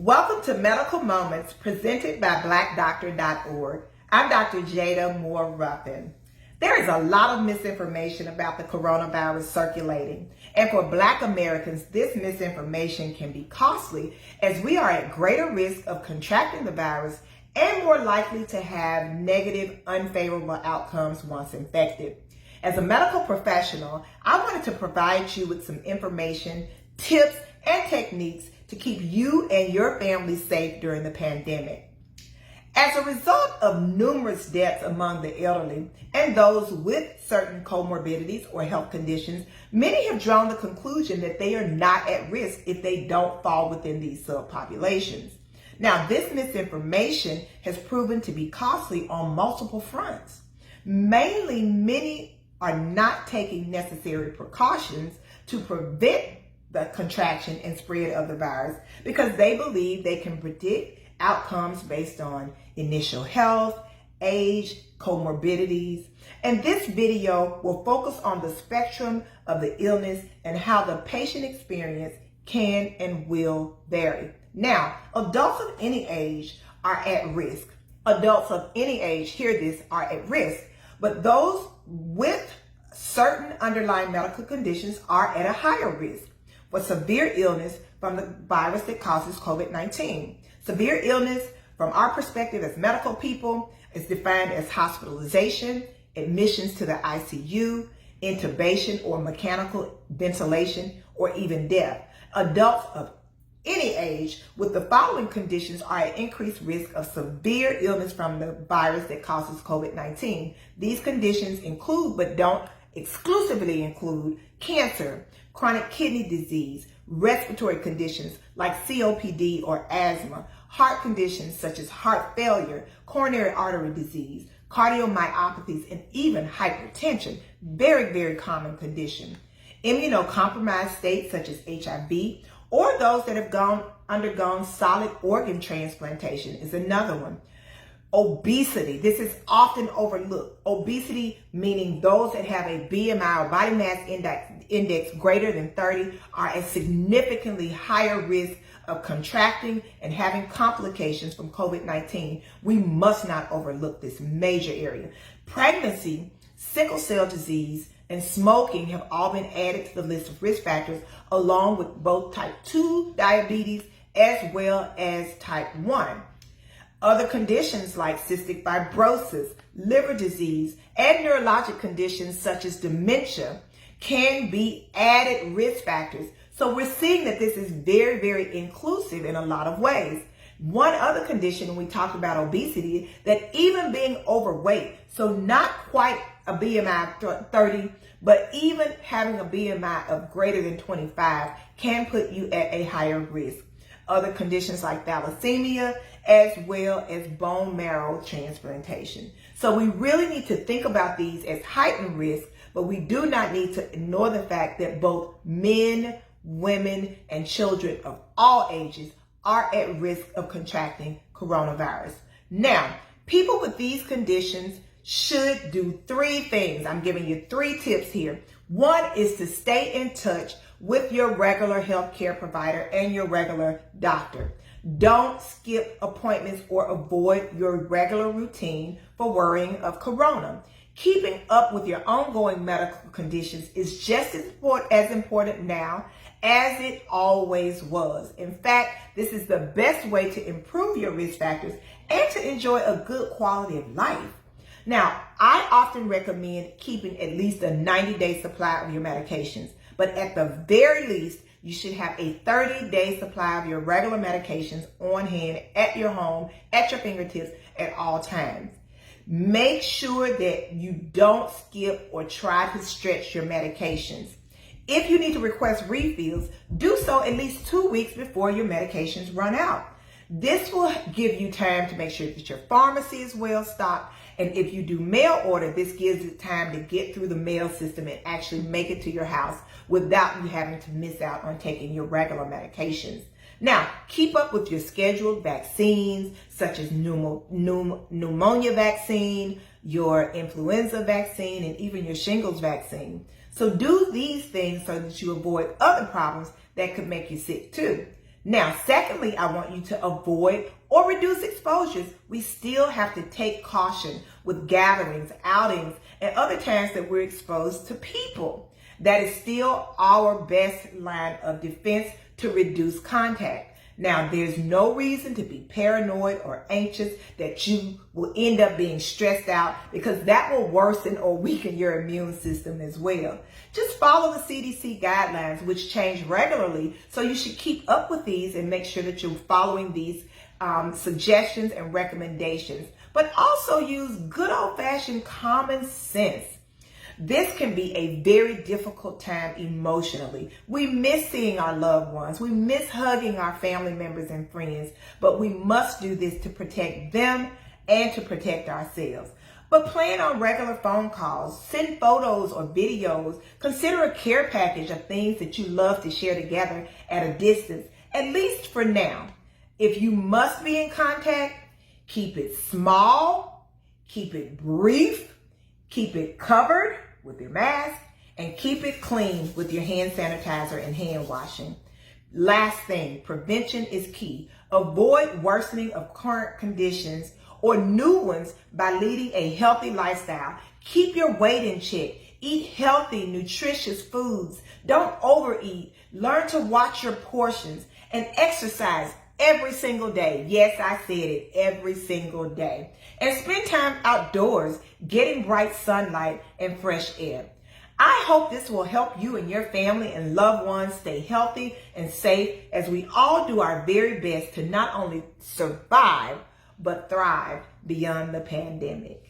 Welcome to Medical Moments presented by BlackDoctor.org. I'm Dr. Jada Moore-Ruffin. There is a lot of misinformation about the coronavirus circulating, and for Black Americans, this misinformation can be costly as we are at greater risk of contracting the virus and more likely to have negative, unfavorable outcomes once infected. As a medical professional, I wanted to provide you with some information, tips, and techniques to keep you and your family safe during the pandemic. As a result of numerous deaths among the elderly and those with certain comorbidities or health conditions, many have drawn the conclusion that they are not at risk if they don't fall within these subpopulations. Now, this misinformation has proven to be costly on multiple fronts. Mainly, many are not taking necessary precautions to prevent the contraction and spread of the virus because they believe they can predict outcomes based on initial health, age, comorbidities. And this video will focus on the spectrum of the illness and how the patient experience can and will vary. Now, adults of any age are at risk. Adults of any age, hear this, are at risk, but those with certain underlying medical conditions are at a higher risk for severe illness from the virus that causes COVID-19. Severe illness, from our perspective as medical people, is defined as hospitalization, admissions to the ICU, intubation or mechanical ventilation, or even death. Adults of any age with the following conditions are at increased risk of severe illness from the virus that causes COVID-19. These conditions include, but don't exclusively include, cancer, chronic kidney disease, respiratory conditions like COPD or asthma, heart conditions such as heart failure, coronary artery disease, cardiomyopathies, and even hypertension, very, very common condition. Immunocompromised states such as HIV, or those that have undergone solid organ transplantation is another one. Obesity, this is often overlooked. Obesity, meaning those that have a BMI or body mass index greater than 30 are at significantly higher risk of contracting and having complications from COVID-19. We must not overlook this major area. Pregnancy, sickle cell disease, and smoking have all been added to the list of risk factors, along with both type 2 diabetes as well as type 1. Other conditions like cystic fibrosis, liver disease, and neurologic conditions such as dementia can be added risk factors. So we're seeing that this is very, very inclusive in a lot of ways. One other condition when we talk about obesity, that even being overweight, so not quite a BMI of 30, but even having a BMI of greater than 25 can put you at a higher risk. Other conditions like thalassemia, as well as bone marrow transplantation. So we really need to think about these as heightened risk, but we do not need to ignore the fact that both men, women, and children of all ages are at risk of contracting coronavirus. Now, people with these conditions should do 3 things. I'm giving you 3 tips here. One is to stay in touch with your regular healthcare provider and your regular doctor. Don't skip appointments or avoid your regular routine for worrying of corona. Keeping up with your ongoing medical conditions is just as important now as it always was. In fact, this is the best way to improve your risk factors and to enjoy a good quality of life. Now, I often recommend keeping at least a 90-day supply of your medications, but at the very least, you should have a 30-day supply of your regular medications on hand at your home, at your fingertips at all times. Make sure that you don't skip or try to stretch your medications. If you need to request refills, do so at least 2 weeks before your medications run out. This will give you time to make sure that your pharmacy is well stocked. And if you do mail order, this gives it time to get through the mail system and actually make it to your house without you having to miss out on taking your regular medications. Now, keep up with your scheduled vaccines, such as pneumonia vaccine, your influenza vaccine, and even your shingles vaccine. So do these things so that you avoid other problems that could make you sick too. Now, secondly, I want you to avoid or reduce exposures. We still have to take caution with gatherings, outings, and other times that we're exposed to people. That is still our best line of defense to reduce contact. Now, there's no reason to be paranoid or anxious that you will end up being stressed out, because that will worsen or weaken your immune system as well. Just follow the CDC guidelines, which change regularly, so you should keep up with these and make sure that you're following these suggestions and recommendations. But also use good old-fashioned common sense. This can be a very difficult time emotionally. We miss seeing our loved ones. We miss hugging our family members and friends, but we must do this to protect them and to protect ourselves. But plan on regular phone calls, send photos or videos, consider a care package of things that you love to share together at a distance, at least for now. If you must be in contact, keep it small, keep it brief, keep it covered with your mask, and keep it clean with your hand sanitizer and hand washing. Last thing, prevention is key. Avoid worsening of current conditions or new ones by leading a healthy lifestyle. Keep your weight in check. Eat healthy, nutritious foods. Don't overeat. Learn to watch your portions and exercise every single day. Yes, I said it, every single day. And spend time outdoors, getting bright sunlight and fresh air. I hope this will help you and your family and loved ones stay healthy and safe as we all do our very best to not only survive, but thrive beyond the pandemic.